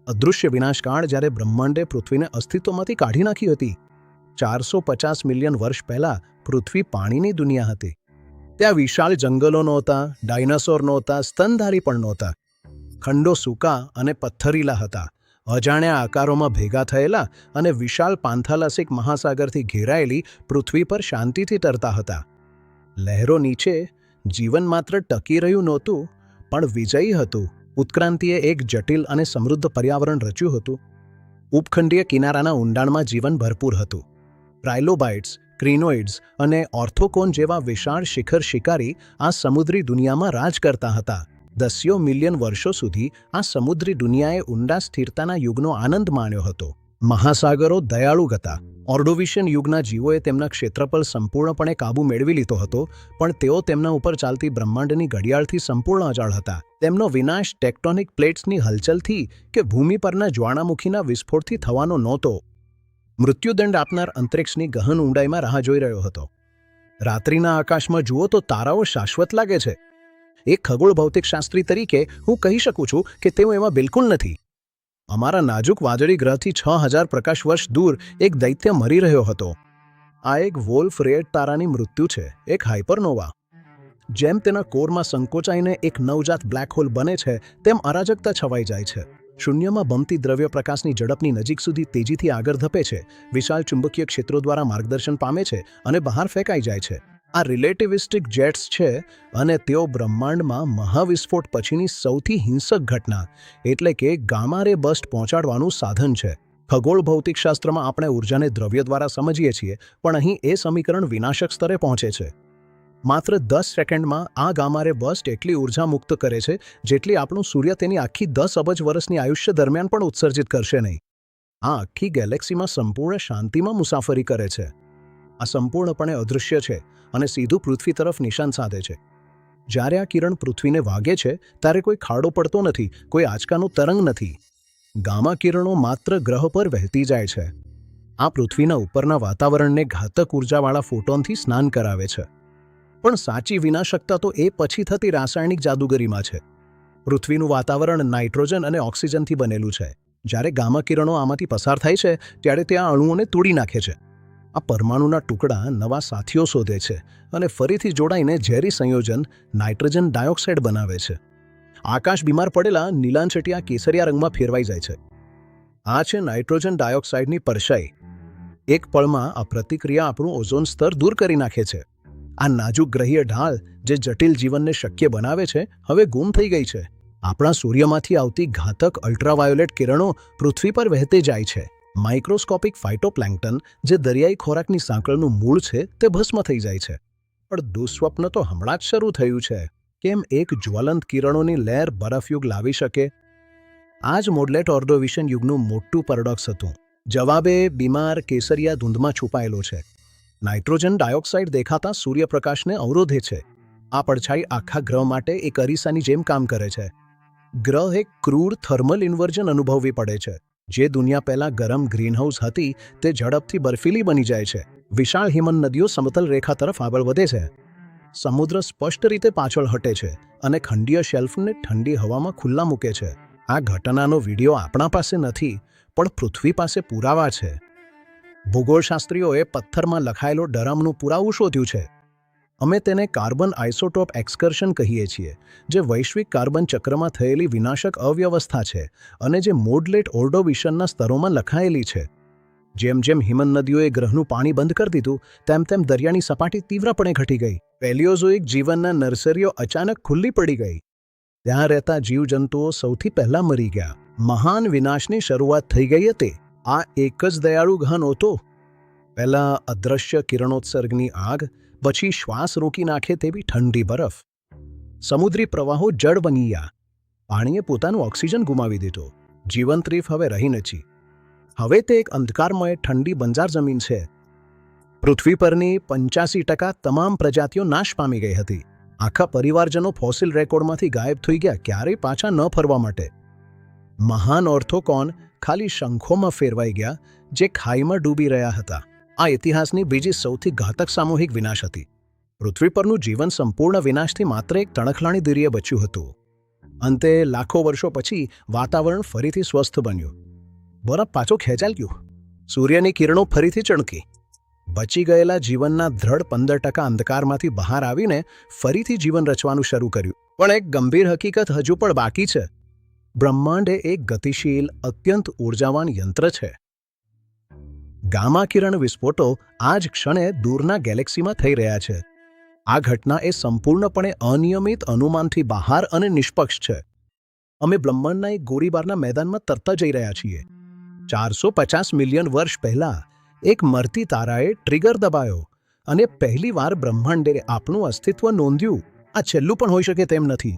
અદૃશ્ય વિનાશકાળ જ્યારે બ્રહ્માંડે પૃથ્વીને અસ્તિત્વમાંથી કાઢી નાખી હતી। 450 મિલિયન વર્ષ પહેલા પૃથ્વી પાણીની દુનિયા હતી। ત્યાં વિશાળ જંગલો નહોતા, ડાયનાસોર નહોતા, સ્તનધારી પણ નહોતા। ખંડો સૂકા અને પથ્થરીલા હતા, અજાણ્યા આકારોમાં ભેગા થયેલા અને વિશાળ પાંથાલાસિક મહાસાગરથી ઘેરાયેલી પૃથ્વી પર શાંતિથી તરતા હતા। લહેરો નીચે જીવન માત્ર ટકી રહ્યું નહોતું, પણ વિજયી હતું। ઉત્ક્રાંતિએ એક જટિલ અને સમૃદ્ધ પર્યાવરણ રચ્યું હતું। ઉપખંડીય કિનારાના ઊંડાણમાં જીવન ભરપૂર હતું। ટ્રાયલોબાઇટ્સ, ક્રિનોઇડ્સ અને ઓર્થોકોન જેવા વિશાળ શિખર શિકારી આ સમુદ્રી દુનિયામાં રાજ કરતા હતા। દસિયો મિલિયન વર્ષો સુધી આ સમુદ્રી દુનિયાએ ઊંડા સ્થિરતાના યુગનો આનંદ માણ્યો હતો। મહાસાગરો દયાળુ હતા। ઓર્ડોવિશિયન યુગના જીવોએ તેમના ક્ષેત્રફળ સંપૂર્ણપણે કાબૂ મેળવી લીધો હતો, પણ તેઓ તેમના ઉપર ચાલતી બ્રહ્માંડની ઘડિયાળથી સંપૂર્ણ અજાણ હતા। તેમનો વિનાશ ટેક્ટોનિક પ્લેટ્સની હલચલથી કે ભૂમિ પરના જ્વાળામુખીના વિસ્ફોટથી થવાનો નહોતો। મૃત્યુદંડ આપનાર અંતરિક્ષની ગહન ઊંડાઈમાં રાહ જોઈ રહ્યો હતો। રાત્રિના આકાશમાં જુઓ તો તારાઓ શાશ્વત લાગે છે। એક ખગોળ ભૌતિકશાસ્ત્રી તરીકે હું કહી શકું છું કે તેઓ એમાં બિલકુલ નથી। અમારા નાજુક વાદળી ગ્રહથી 6000 પ્રકાશ વર્ષ દૂર એક દૈત્ય મરી રહ્યો હતો। આ એક વોલ્ફ રેડ તારાની મૃત્યુ છે, એક હાઇપરનોવા। જેમ તેના કોરમાં સંકોચાઈને એક નવજાત બ્લેક હોલ બને છે, તેમ અરાજકતા છવાઈ જાય છે। શૂન્યમાં બમતી દ્રવ્ય પ્રકાશની ઝડપની નજીક સુધી તેજીથી આગળ ધપે છે, વિશાળ ચુંબકીય ક્ષેત્રો દ્વારા માર્ગદર્શન પામે છે અને બહાર ફેંકાઈ જાય છે। આ રિલેટિવિસ્ટિક જેટ્સ છે અને તેઓ બ્રહ્માંડમાં મહાવિસ્ફોટ પછીની સૌથી હિંસક ઘટના એટલે કે ગામા રે બર્સ્ટ પહોંચાડવાનું સાધન છે। ખગોળ ભૌતિકશાસ્ત્રમાં આપણે ઉર્જાને દ્રવ્ય દ્વારા સમજીએ છીએ, પણ અહીં એ સમીકરણ વિનાશક સ્તરે પહોંચે છે। માત્ર 10 સેકન્ડમાં આ ગામા રે બર્સ્ટ એટલી ઉર્જા મુક્ત કરે છે જેટલી આપણું સૂર્ય તેની આખી 10 અબજ વર્ષની આયુષ્ય દરમિયાન પણ ઉત્સર્જિત કરશે નહીં। આ આખી ગેલેક્સીમાં સંપૂર્ણ શાંતિમાં મુસાફરી કરે છે। આ સંપૂર્ણપણે અદૃશ્ય છે અને સીધું પૃથ્વી તરફ નિશાન સાધે છે। જ્યારે આ કિરણ પૃથ્વીને વાગે છે ત્યારે કોઈ ખાડો પડતો નથી, કોઈ આંચકાનો તરંગ નથી। ગામા કિરણો માત્ર ગ્રહ પર વહેતી જાય છે। આ પૃથ્વીના ઉપરના વાતાવરણને ઘાતક ઉર્જાવાળા ફોટોનથી સ્નાન કરાવે છે। પણ સાચી વિનાશકતા તો એ પછી થતી રાસાયણિક જાદુગરીમાં છે। પૃથ્વીનું વાતાવરણ નાઇટ્રોજન અને ઓક્સિજનથી બનેલું છે। જ્યારે ગામા કિરણો આમાંથી પસાર થાય છે ત્યારે તે આ અણુઓને તોડી નાખે છે। આ પરમાણુના ટુકડા નવા સાથીઓ શોધે છે અને ફરીથી જોડાઈને ઝેરી સંયોજન નાઇટ્રોજન ડાયોક્સાઇડ બનાવે છે। આકાશ બીમાર પડેલા નીલાંચટિયા કેસરિયા રંગમાં ફેરવાઈ જાય છે। આ છે નાઇટ્રોજન ડાયોક્સાઇડની પરછાઈ। એક પળમાં આ પ્રતિક્રિયા આપણું ઓઝોન સ્તર દૂર કરી નાખે છે। આ નાજુક ગ્રહીય ઢાળ જે જટિલ જીવનને શક્ય બનાવે છે, હવે ગુમ થઈ ગઈ છે। આપણા સૂર્યમાંથી આવતી ઘાતક અલ્ટ્રાવાયોલેટ કિરણો પૃથ્વી પર વહેતી જાય છે। માઇક્રોસ્કોપિક ફાઇટોપ્લેન્ક્ટન જે દરિયાઈ ખોરાકની સાંકળનું મૂળ છે, તે ભસ્મ થઈ જાય છે। પણ દુઃસ્વપ્ન તો હમણાં જ શરૂ થયું છે। કેમ એક જ્વલંત કિરણોની લહેર બરફયુગ લાવી શકે? આ જ મોડલેટ ઓર્ડોવિશિયન યુગનું મોટું પેરાડોક્સ હતું। જવાબે બીમાર કેસરિયા ધૂંધમાં છુપાયેલો છે। નાઇટ્રોજન ડાયોક્સાઇડ દેખાતા સૂર્યપ્રકાશને અવરોધે છે। આ પડછાઈ આખા ગ્રહ માટે એક અરીસાની જેમ કામ કરે છે। ગ્રહ એક ક્રૂર થર્મલ ઇન્વર્જન અનુભવવી પડે છે। જે દુનિયા પહેલા ગરમ ગ્રીનહાઉસ હતી તે ઝડપથી બર્ફીલી બની જાય છે। વિશાળ હિમન નદીઓ સમતલ રેખા તરફ આગળ વધે છે। સમુદ્ર સ્પષ્ટ રીતે પાછળ હટે છે અને ખંડીય શેલ્ફને ઠંડી હવામાં ખુલ્લા મૂકે છે। આ ઘટનાનો વિડીયો આપણા પાસે નથી, પણ પૃથ્વી પાસે પુરાવા છે। ભૂગોળશાસ્ત્રીઓએ પથ્થરમાં લખાયેલો ડરમનું પુરાવું શોધ્યું છે। અમે તેને કાર્બન આઇસોટોપ એક્સકર્શન કહીએ છીએ, જે વૈશ્વિક કાર્બન ચક્રમાં થયેલી વિનાશક અવ્યવસ્થા છે અને જે મોડલેટ ઓર્ડોવિશનના સ્તરોમાં લખાયેલી છે। જેમ જેમ હિમન નદીઓએ ગ્રહનું પાણી બંધ કરી દીધું, તેમ તેમ દરિયાની સપાટી તીવ્રપણે ઘટી ગઈ। પેલિયોઝોઇક જીવનના નર્સરીઓ અચાનક ખુલ્લી પડી ગઈ। ત્યાં રહેતા જીવજંતુઓ સૌથી પહેલા મરી ગયા। મહાન વિનાશની શરૂઆત થઈ ગઈ હતી। આ એક જ દયાળુ ઘન હતો। પહેલા અદ્રશ્ય કિરણોત્સર્ગની આગ, પછી શ્વાસ રોકી નાખે તેવી ઠંડી બરફ। સમુદ્રી પ્રવાહો જળ બની ગયા। પાણીએ પોતાનું ઓક્સિજન ગુમાવી દીધું। જીવંત રીફ હવે રહી નથી। હવે તે એક અંધકારમય ઠંડી બંજાર જમીન છે। પૃથ્વી પરની 85% તમામ પ્રજાતિઓ નાશ પામી ગઈ હતી। આખા પરિવારજનો ફોસિલ રેકોર્ડમાંથી ગાયબ થઈ ગયા, ક્યારેય પાછા ન ફરવા માટે। મહાન ઓર્થોકોન ખાલી શંખોમાં ફેરવાઈ ગયા, જે ખાઈમાં ડૂબી રહ્યા હતા। આ ઇતિહાસની બીજી સૌથી ઘાતક સામૂહિક વિનાશ હતી। પૃથ્વી પરનું જીવન સંપૂર્ણ વિનાશથી માત્ર એક તણખલાણી દરિયે બચ્યું હતું। અંતે લાખો વર્ષો પછી વાતાવરણ ફરીથી સ્વસ્થ બન્યું. બરફ પાછો ખેંચાઈ ગયો. સૂર્યની કિરણો ફરીથી ચણકી. બચી ગયેલા જીવનના દ્રઢ 15% અંધકારમાંથી બહાર આવીને ફરીથી જીવન રચવાનું શરૂ કર્યું. પણ એક ગંભીર હકીકત હજુ પણ બાકી છે. બ્રહ્માંડ એ એક ગતિશીલ, અત્યંત ઊર્જાવાન યંત્ર છે. ગામા કિરણ વિસ્ફોટો આ જ ક્ષણે દૂરના ગેલેક્સીમાં થઈ રહ્યા છે. આ ઘટના એ સંપૂર્ણપણે અનિયમિત અનુમાનથી બહાર અને નિષ્પક્ષ છે. અમે બ્રહ્માંડના એક ગોળીબારના મેદાનમાં તરતા જઈ રહ્યા છીએ. 450 મિલિયન વર્ષ પહેલા એક મરતી તારાએ ટ્રિગર દબાયો અને પહેલીવાર બ્રહ્માંડે આપણું અસ્તિત્વ નોંધ્યું. આ છેલ્લું પણ હોઈ શકે તેમ નથી.